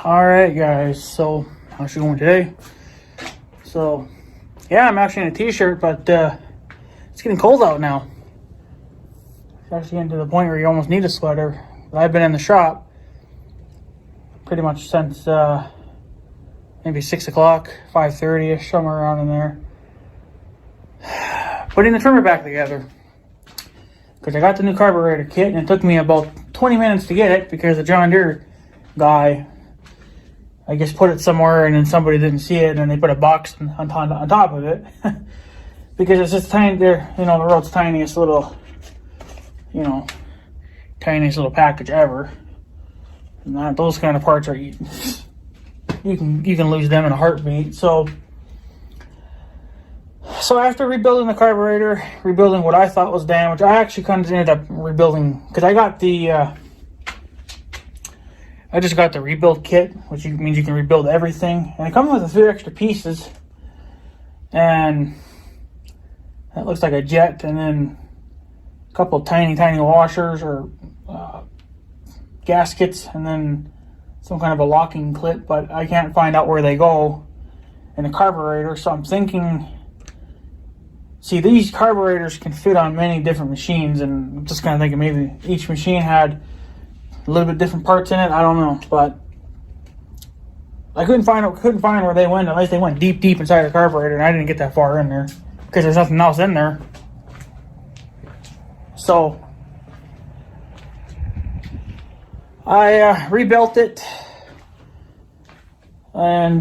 Alright guys, so how's it going today? So yeah, I'm actually in a t-shirt, but it's getting cold out now. It's actually getting to the point where you almost need a sweater. I've been in the shop pretty much since maybe 6 o'clock, 5:30ish, somewhere around in there, putting the trimmer back together. Because I got the new carburetor kit and it took me about 20 minutes to get it because the John Deere guy, I guess, put it somewhere and then somebody didn't see it and then they put a box on top of it. Because it's just tiny there, the world's tiniest little, tiniest little package ever. And those kind of parts are, you can lose them in a heartbeat. So after rebuilding the carburetor, rebuilding what I thought was damaged, I actually kind of ended up rebuilding, because I got I just got the rebuild kit, which means you can rebuild everything. And it comes with a few extra pieces. And that looks like a jet, and then a couple of tiny washers or gaskets, and then some kind of a locking clip, but I can't find out where they go in the carburetor. So I'm thinking, see, these carburetors can fit on many different machines, and I'm just kind of thinking maybe each machine had a little bit different parts in it. I don't know, but I couldn't find where they went, unless they went deep inside the carburetor, and I didn't get that far in there because there's nothing else in there. So I rebuilt it and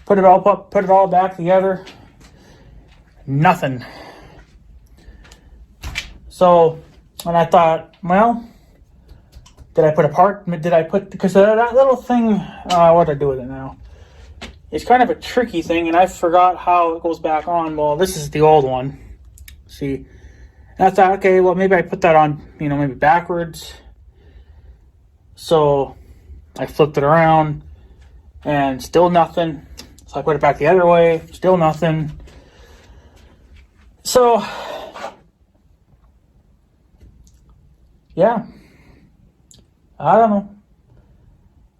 put it all back together. Nothing. So, and I thought, well, because that little thing, what did I do with it now? It's kind of a tricky thing, and I forgot how it goes back on. Well, this is the old one. See? And I thought, okay, well, maybe I put that on, maybe backwards. So I flipped it around, and still nothing. So I put it back the other way, still nothing. So, yeah. I don't know.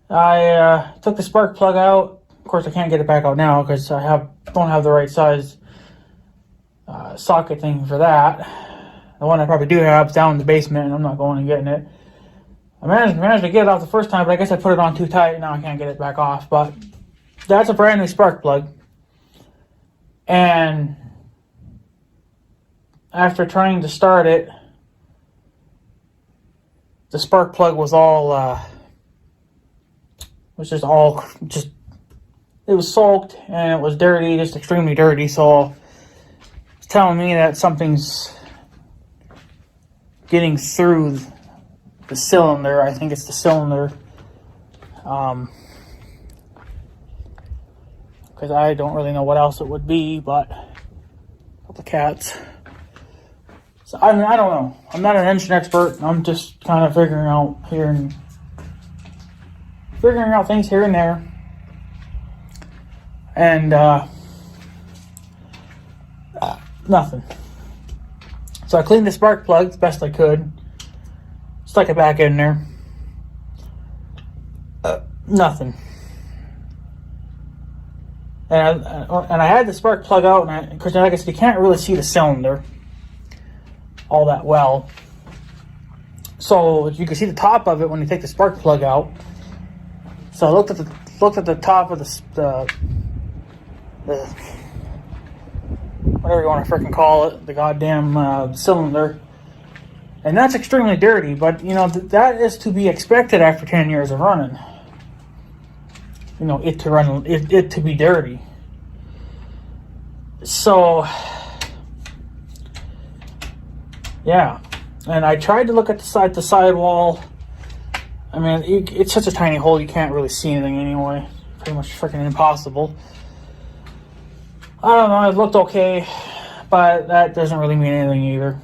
I took the spark plug out. Of course, I can't get it back out now because I don't have the right size socket thing for that. The one I probably do have is down in the basement, and I'm not going and getting it. I managed to get it off the first time, but I guess I put it on too tight, and now I can't get it back off. But that's a brand new spark plug. And after trying to start it, the spark plug was it was soaked and it was dirty, just extremely dirty. So it's telling me that something's getting through the cylinder. I think it's the cylinder. Because I don't really know what else it would be, but a couple of cats. So I don't know. I'm not an engine expert. I'm just kind of figuring out things here and there. And nothing. So I cleaned the spark plug the best I could. Stuck it back in there. Nothing. And I had the spark plug out, and because like I said, you can't really see the cylinder all that well. So you can see the top of it when you take the spark plug out. So I looked at the top of the whatever you want to freaking call it, the goddamn cylinder, and that's extremely dirty. But that is to be expected after 10 years of running. It to be dirty. So yeah, and I tried to look at the sidewall. I mean, it's such a tiny hole, you can't really see anything anyway. Pretty much freaking impossible. I don't know, it looked okay, but that doesn't really mean anything either.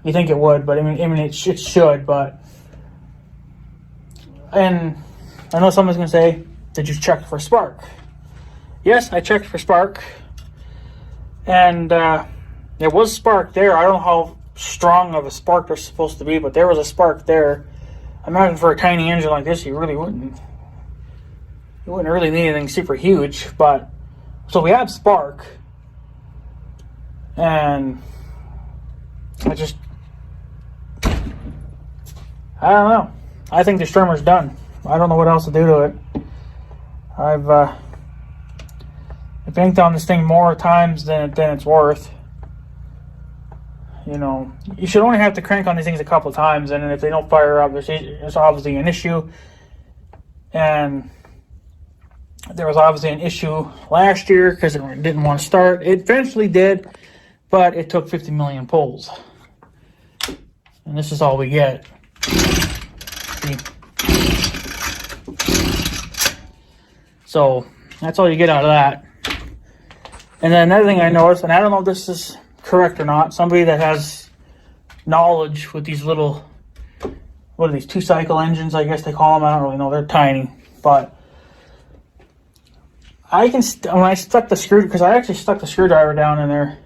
You think it would, but I mean it should, but... And I know someone's going to say, did you check for spark? Yes, I checked for spark. And there was spark there. I don't know how strong of a spark they're supposed to be, but there was a spark there. I imagine for a tiny engine like this, you wouldn't really need anything super huge. But so we have spark, and I don't know. I think the strimmer's done. I don't know what else to do to it. I've banked on this thing more times than it's worth. You know, you should only have to crank on these things a couple of times, and if they don't fire up, there's obviously an issue. And there was obviously an issue last year because it didn't want to start. It eventually did, but it took 50 million pulls. And this is all we get. See? So that's all you get out of that. And then another thing I noticed, and I don't know if this is correct or not, somebody that has knowledge with these little, what are these, 2-cycle engines, I guess they call them. I don't really know. They're tiny. But I can, when I stuck the screw, because I actually stuck the screwdriver down in there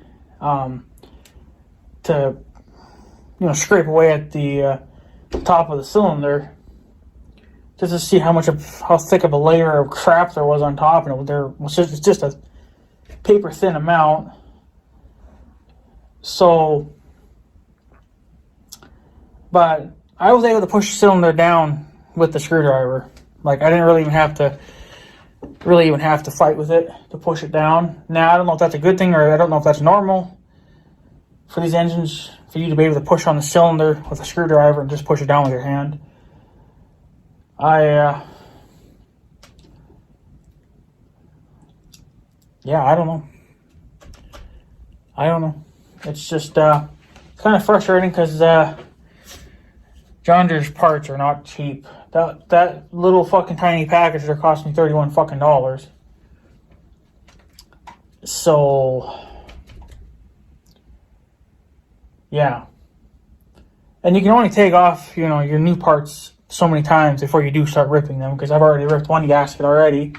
to, you know, scrape away at the top of the cylinder, just to see how thick of a layer of crap there was on top, and it's just a paper thin amount. So, but I was able to push the cylinder down with the screwdriver. Like, I didn't really even have to fight with it to push it down. Now, I don't know if that's a good thing, or I don't know if that's normal for these engines, for you to be able to push on the cylinder with a screwdriver and just push it down with your hand. Yeah, I don't know. It's just kind of frustrating because John Deere's parts are not cheap. That little fucking tiny package, they're costing me $31 fucking dollars. So yeah, and you can only take off, you know, your new parts so many times before you do start ripping them, because I've already ripped one gasket already.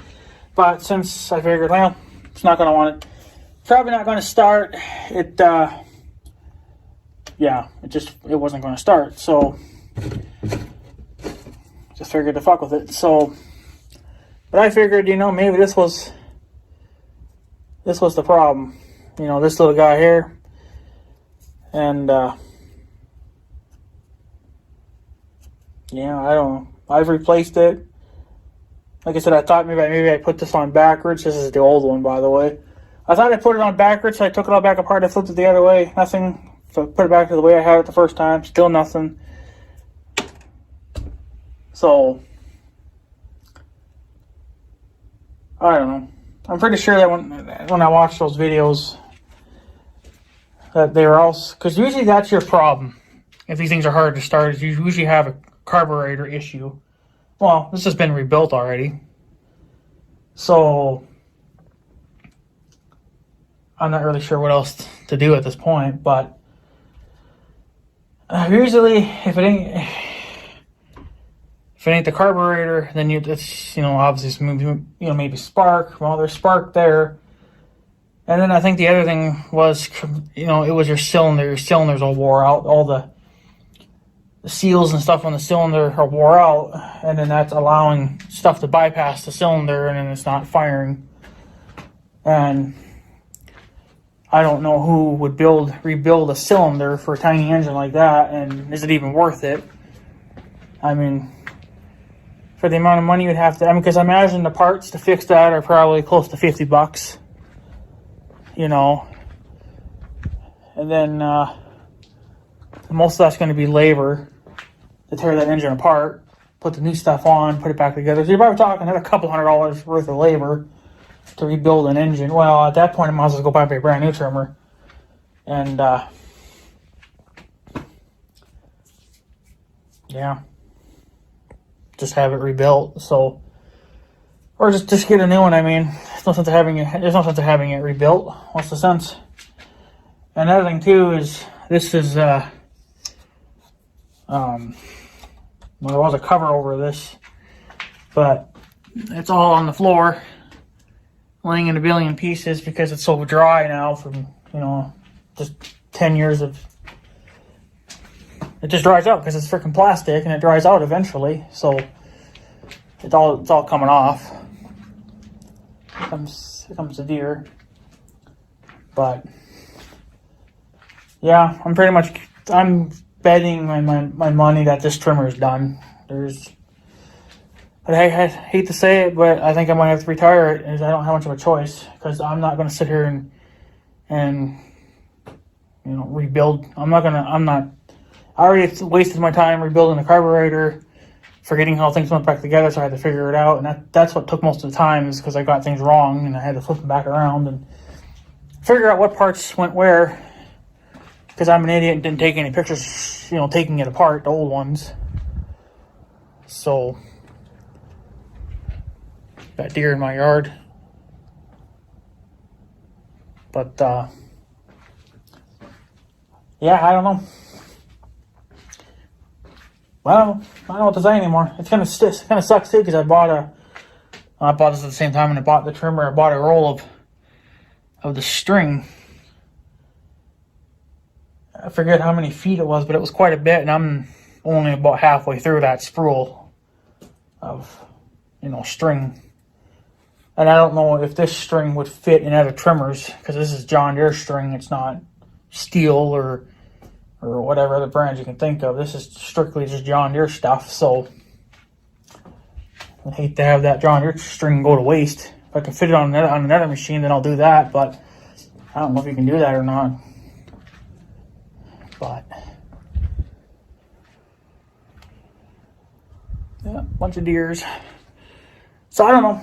But since I figured, well, it's not going to want it, probably not going to start. It wasn't going to start. So just figured to fuck with it. So, but I figured, you know, maybe this was the problem. You know, this little guy here, and yeah, I don't know. I've replaced it. Like I said, I thought maybe I put this on backwards. This is the old one, by the way. I thought I put it on backwards, so I took it all back apart. I flipped it the other way. Nothing. So I put it back to the way I had it the first time. Still nothing. So, I don't know. I'm pretty sure that when I watched those videos, that they were also, because usually that's your problem. If these things are hard to start, is you usually have a carburetor issue. Well, this has been rebuilt already. So, I'm not really sure what else to do at this point, but usually if it ain't the carburetor, then it's, you know, obviously maybe spark. Well, there's spark there. And then I think the other thing was, you know, it was your cylinder. Your cylinders all wore out. All the seals and stuff on the cylinder are wore out, and then that's allowing stuff to bypass the cylinder, and then it's not firing. And I don't know who would rebuild a cylinder for a tiny engine like that, and is it even worth it? I mean, for the amount of money you'd have to, because I imagine the parts to fix that are probably close to $50, you know, and then most of that's going to be labor to tear that engine apart, put the new stuff on, put it back together. So you're probably talking a couple $100 worth of labor to rebuild an engine. Well, at that point, I might as well go buy a brand new trimmer and yeah, just have it rebuilt. So, or just get a new one. I mean, there's no sense of having it rebuilt. What's the sense? Another thing too is this is well, there was a cover over this, but it's all on the floor, laying in a billion pieces because it's so dry now from, you know, just 10 years of it just dries out because it's freaking plastic, and it dries out eventually. So it's all coming off. Here comes the deer. But yeah, I'm betting my money that this trimmer is done. I hate to say it, but I think I might have to retire it, as I don't have much of a choice, because I'm not going to sit here and rebuild. I already wasted my time rebuilding the carburetor, forgetting how things went back together, so I had to figure it out, and that's what took most of the time, is because I got things wrong, and I had to flip them back around and figure out what parts went where, because I'm an idiot and didn't take any pictures, taking it apart, the old ones. So, got deer in my yard. But, yeah, I don't know. I don't know what to say anymore. It kind of sucks, too, because I bought this at the same time, and I bought the trimmer. I bought a roll of the string. I forget how many feet it was, but it was quite a bit, and I'm only about halfway through that spool of, string. And I don't know if this string would fit in other trimmers, because this is John Deere string. It's not steel or whatever other brands you can think of. This is strictly just John Deere stuff, so I'd hate to have that John Deere string go to waste. If I can fit it on another machine, then I'll do that, but I don't know if you can do that or not. But yeah, bunch of deers. So I don't know.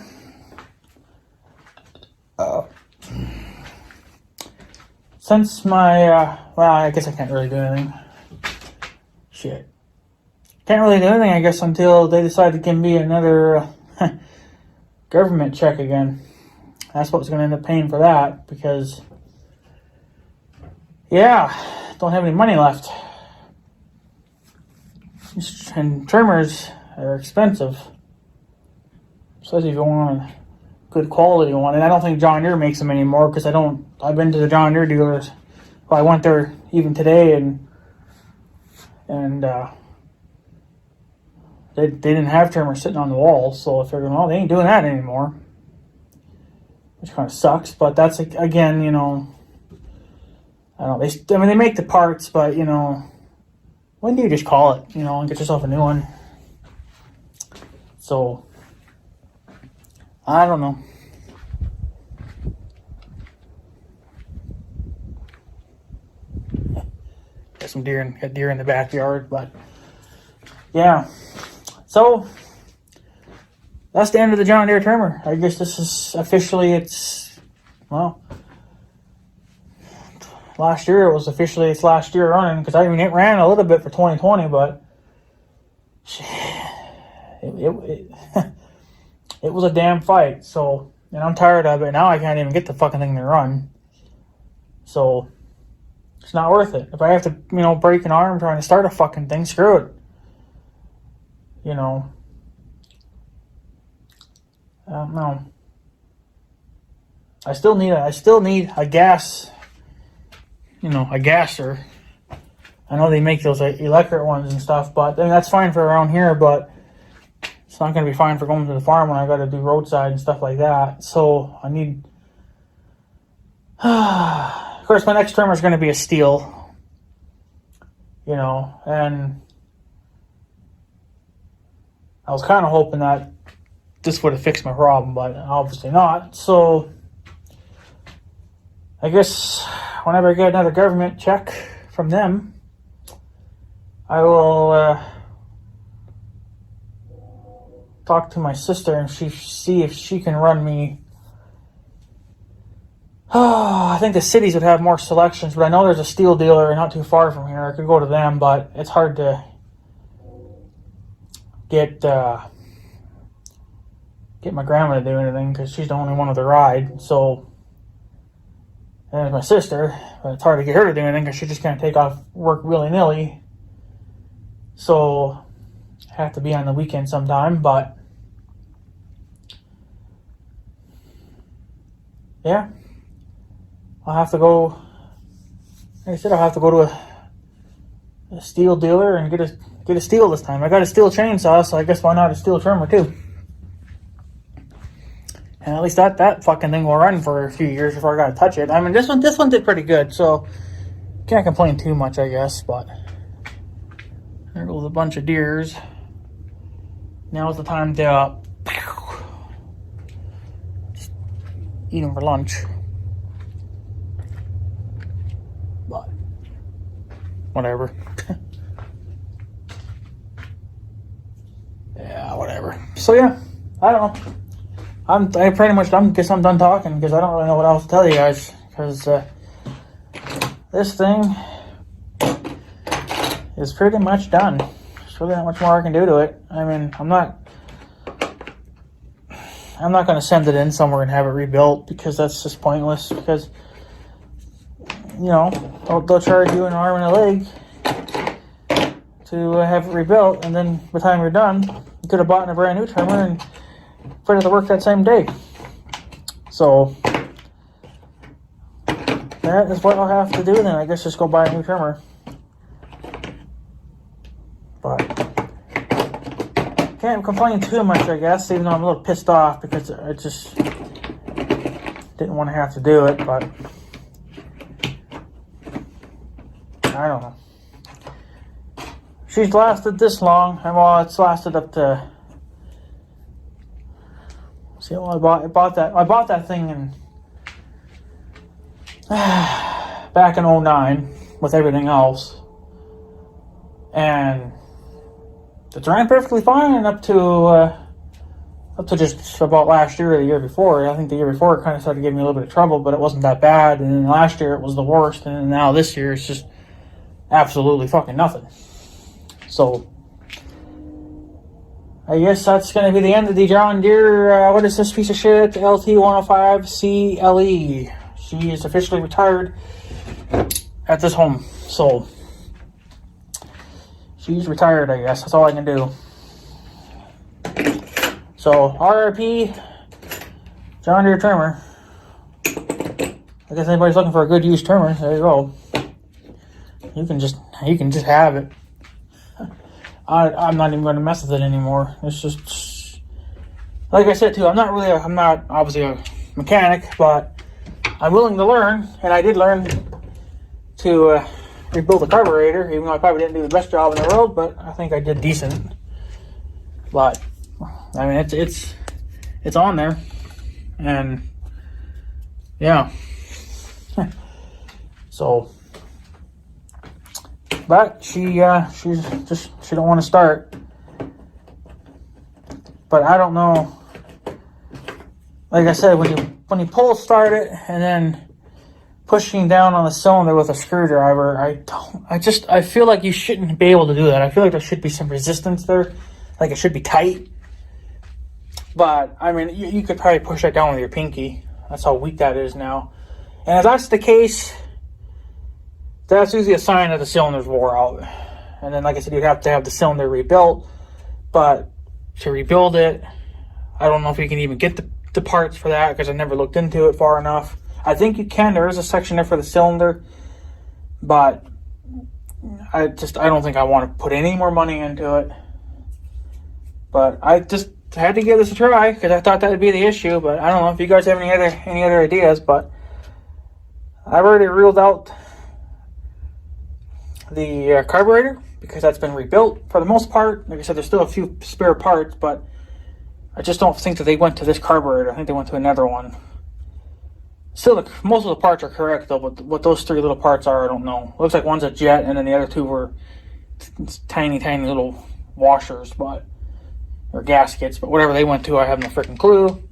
Since my well, I guess I can't really do anything. Shit, can't really do anything, I guess, until they decide to give me another government check again. That's what's going to end up paying for that, because yeah, don't have any money left, and trimmers are expensive, especially if you want a good quality one. And I don't think John Deere makes them anymore, because I've been to the John Deere dealers. Well, I went there even today, and they didn't have trimmers sitting on the wall, so I figured, well, they ain't doing that anymore, which kind of sucks. But that's, again, I don't know. They make the parts, but when do you just call it, and get yourself a new one? So I don't know. Got deer in the backyard, but yeah. So that's the end of the John Deere trimmer. I guess this is officially last year. It was officially its last year running, because it ran a little bit for 2020, but it was a damn fight. So, and I'm tired of it now. I can't even get the fucking thing to run. So it's not worth it. If I have to, break an arm trying to start a fucking thing, screw it. I don't know. I still need a gas, a gasser. I know they make those electric ones and stuff, but that's fine for around here, but it's not going to be fine for going to the farm when I got to do roadside and stuff like that. So I need, of course, my next trimmer is going to be a steel, and I was kind of hoping that this would have fixed my problem, but obviously not. So I guess whenever I get another government check from them, I will talk to my sister and see if she can run me. I think the cities would have more selections, but I know there's a steel dealer not too far from here. I could go to them, but it's hard to get my grandma to do anything, because she's the only one with a ride. So, and it's my sister, but it's hard to get her to do anything because she just can't take off work willy-nilly. So I have to be on the weekend sometime, but yeah, I'll have to go. Like I said, I'll have to go to a steel dealer and get a steel this time. I got a steel chainsaw, so I guess why not a steel trimmer too? And at least that fucking thing will run for a few years before I gotta touch it. I mean, this one did pretty good, so can't complain too much, I guess. But there goes a bunch of deers. Now's the time to just eat them for lunch. But whatever. Yeah, whatever. So yeah, I don't know. I pretty much guess I'm done talking because I don't really know what else to tell you guys. Because this thing is pretty much done. There's really not much more I can do to it. I mean, I'm not going to send it in somewhere and have it rebuilt because that's just pointless. Because you know they'll charge you an arm and a leg to have it rebuilt, and then by the time you're done, you could have bought a brand new trimmer and put it to work that same day. So that is what I'll have to do then. I guess just go buy a new trimmer. But can't complain too much, I guess, even though I'm a little pissed off because I just didn't want to have to do it. But I don't know. She's lasted this long, and well, it's lasted up to. See, well, I bought that thing in back in 2009 with everything else, and it ran perfectly fine up to just about last year or the year before. I think the year before it kind of started giving me a little bit of trouble, but it wasn't that bad. And then last year it was the worst, and then now this year it's just absolutely fucking nothing. So I guess that's going to be the end of the John Deere, what is this piece of shit? lt105cle. She is officially retired at this home. So she's retired, I guess. That's all I can do. So R.I.P. John Deere trimmer. I guess anybody's looking for a good used trimmer, there you go. You can just have it. I'm not even going to mess with it anymore. It's just, like I said too, I'm not obviously a mechanic, but I'm willing to learn, and I did learn to rebuild a carburetor, even though I probably didn't do the best job in the world, but I think I did decent. But I mean, it's on there, and yeah. So. But she don't want to start. But I don't know. Like I said, when you pull start it and then pushing down on the cylinder with a screwdriver, I feel like you shouldn't be able to do that. I feel like there should be some resistance there, like it should be tight. But I mean, you could probably push that down with your pinky. That's how weak that is now. And if that's the case, that's usually a sign that the cylinder's wore out. And then, like I said, you'd have to have the cylinder rebuilt. But to rebuild it, I don't know if you can even get the parts for that because I never looked into it far enough. I think you can. There is a section there for the cylinder. But I don't think I want to put any more money into it. But I just had to give this a try because I thought that would be the issue. But I don't know if you guys have any other ideas. But I've already ruled out the carburetor because that's been rebuilt for the most part. Like I said, there's still a few spare parts, but I just don't think that they went to this carburetor. I think they went to another one. Still, most of the parts are correct though, but what those three little parts are, I don't know. It looks like one's a jet, and then the other two were tiny little washers, or gaskets. But whatever they went to, I have no freaking clue.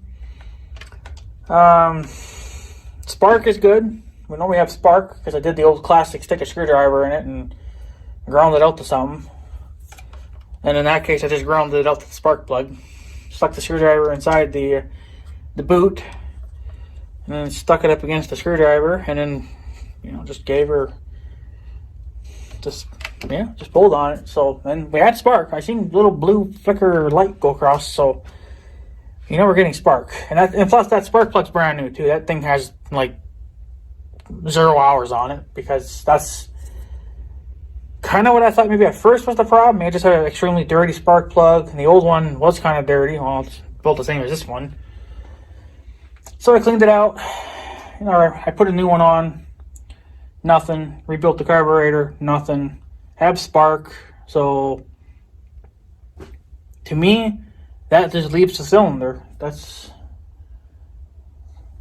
Spark is good. We know we have spark because I did the old classic stick a screwdriver in it and ground it out to something. And in that case, I just grounded it out to the spark plug. Stuck the screwdriver inside the boot, and then stuck it up against the screwdriver, and then just gave her just pulled on it. So then we had spark. I seen little blue flicker light go across, so we're getting spark. And plus that spark plug's brand new too. That thing has like 0 hours on it because that's kind of what I thought maybe at first was the problem. It just had an extremely dirty spark plug, and the old one was kind of dirty. Well, it's built the same as this one. So I cleaned it out. You know, I put a new one on. Nothing. Rebuilt the carburetor. Nothing. Have spark. So to me, that just leaves the cylinder.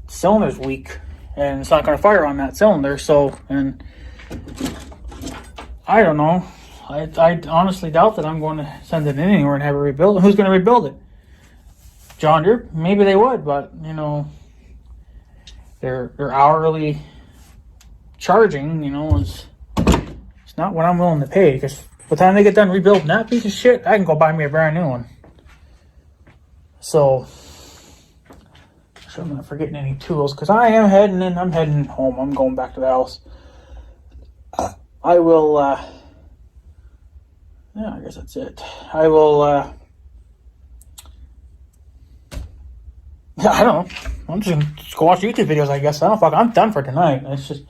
Cylinder's weak, and it's not going to fire on that cylinder. So, and I don't know. I honestly doubt that I'm going to send it in anywhere and have it rebuilt. Who's going to rebuild it? John Deere? Maybe they would, but you know, their hourly charging, you know, it's not what I'm willing to pay. Because by the time they get done rebuilding that piece of shit, I can go buy me a brand new one. So, I'm not forgetting any tools, because I am heading in. I'm heading home. I'm going back to the house. I will, yeah, I guess that's it. I will, yeah, I don't know. I'm just going to go watch YouTube videos, I guess. I don't fuck. I'm done for tonight. It's just,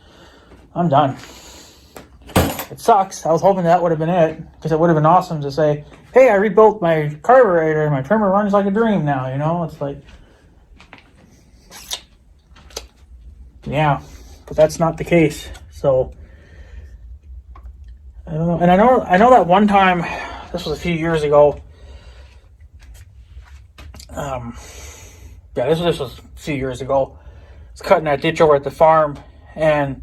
I'm done. It sucks. I was hoping that would have been it, because it would have been awesome to say, hey, I rebuilt my carburetor and my trimmer runs like a dream now, you know? It's like, yeah, but that's not the case. So I don't know. And I know that one time, this was a few years ago. Yeah, this was a few years ago. I was cutting that ditch over at the farm, and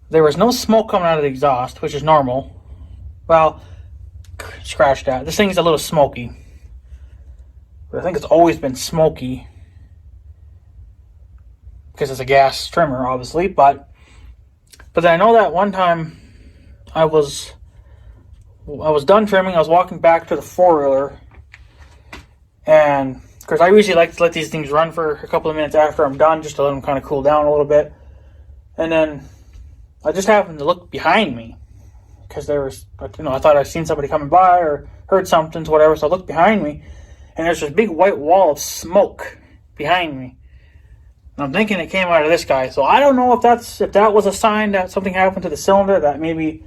there was no smoke coming out of the exhaust, which is normal. Well, scratch that. This thing's a little smoky. But I think it's always been smoky, because it's a gas trimmer, obviously. But then I know that one time I was done trimming. I was walking back to the four-wheeler, and because I usually like to let these things run for a couple of minutes after I'm done, just to let them kind of cool down a little bit. And then I just happened to look behind me, because there was, you know, I thought I'd seen somebody coming by or heard something, so whatever. So I looked behind me, and there's this big white wall of smoke behind me. And I'm thinking it came out of this guy. So I don't know if that was a sign that something happened to the cylinder, that maybe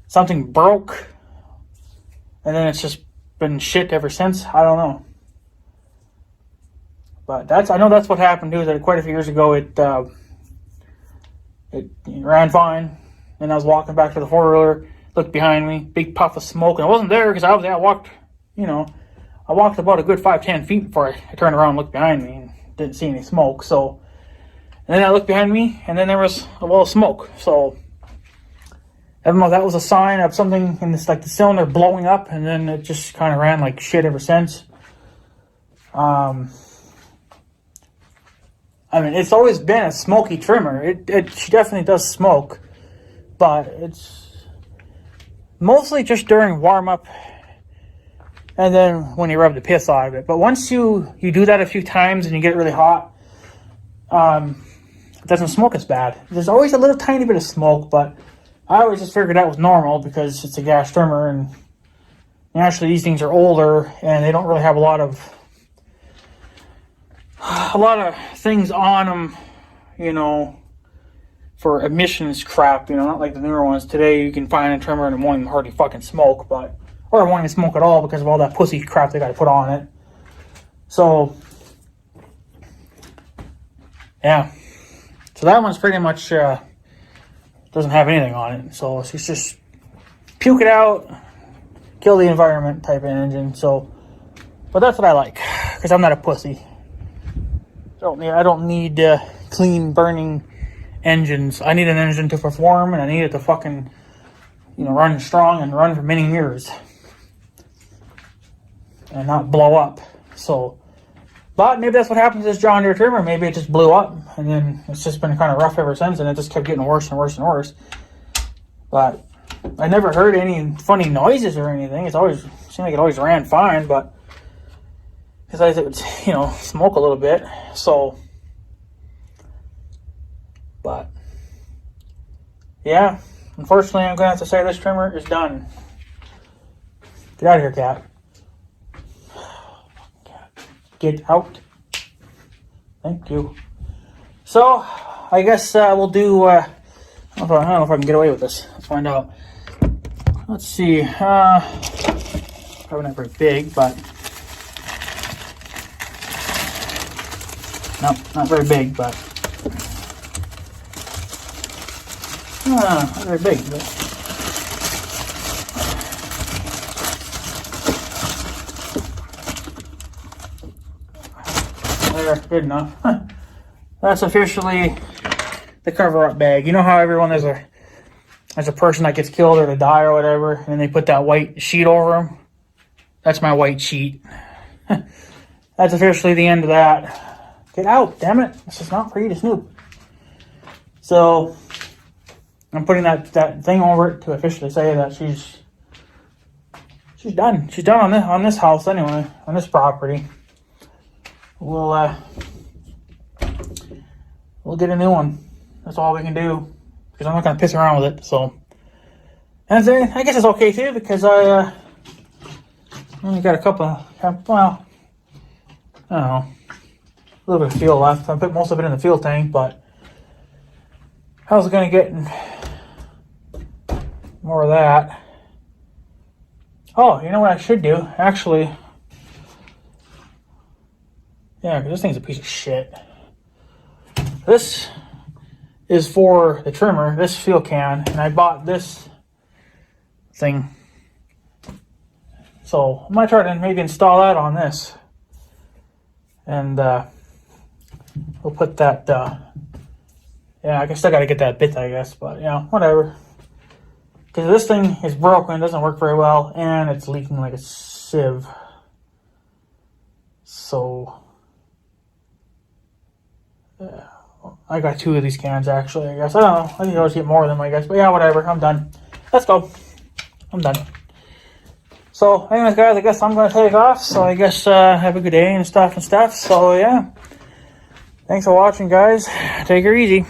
something broke, and then it's just been shit ever since. I don't know. But I know that's what happened too. That quite a few years ago, it ran fine, and I was walking back to the four-wheeler, looked behind me, big puff of smoke, and I wasn't there because I walked about a good 5-10 feet before I turned around and looked behind me and didn't see any smoke. So, and then I looked behind me, and then there was a wall of smoke. So I don't know if that was a sign of something in this, like the cylinder blowing up, and then it just kind of ran like shit ever since. I mean, it's always been a smoky trimmer. It definitely does smoke, but it's mostly just during warm-up, and then when you rub the piss out of it. But once you do that a few times and you get it really hot, it doesn't smoke as bad. There's always a little tiny bit of smoke, but I always just figured that was normal because it's a gas trimmer, and actually these things are older and they don't really have a lot of things on them, you know, for emissions crap, you know, not like the newer ones. Today you can find a trimmer and it won't even hardly fucking smoke, or it won't even smoke at all because of all that pussy crap they got to put on it. So, yeah. So that one's pretty much, doesn't have anything on it. So it's just puke it out, kill the environment type of engine. So, but that's what I like, because I'm not a pussy. I don't need clean burning engines. I need an engine to perform, and I need it to fucking, you know, run strong and run for many years and not blow up. So, but maybe that's what happened to this John Deere trimmer. Maybe it just blew up, and then it's just been kind of rough ever since, and it just kept getting worse and worse and worse. But I never heard any funny noises or anything. It seemed like it always ran fine, but because it would, you know, smoke a little bit. So, but yeah, unfortunately, I'm gonna have to say this trimmer is done. Get out of here, cat. Get out. Thank you. So, I guess we'll do. I don't know if I can get away with this. Let's find out. Let's see. Probably not very big, but no, not very big, but not very big. But there, good enough. That's officially the cover-up bag. You know how everyone there's a person that gets killed or to die or whatever, and they put that white sheet over them. That's my white sheet. That's officially the end of that. Get out, damn it! This is not for you to snoop. So I'm putting that thing over it to officially say that she's done. She's done on this house anyway, on this property. We'll get a new one. That's all we can do, because I'm not gonna piss around with it. So, and I guess it's okay too, because I only got a couple. Well, I don't know, a little bit of fuel left. I put most of it in the fuel tank, but I was gonna get more of that. Oh, you know what I should do? Actually, yeah, because this thing's a piece of shit. This is for the trimmer, this fuel can, and I bought this thing. So I might try to maybe install that on this. And we'll put that, yeah, I still got to get that bit, I guess, but yeah, whatever. Because this thing is broken, it doesn't work very well, and it's leaking like a sieve. So, yeah. I got 2 of these cans, actually, I guess. I don't know. I think I'll just get more of them, I guess. But yeah, whatever. I'm done. Let's go. I'm done. So, anyways, guys, I guess I'm going to take off. So, I guess have a good day and stuff. So, yeah. Thanks for watching, guys. Take her easy.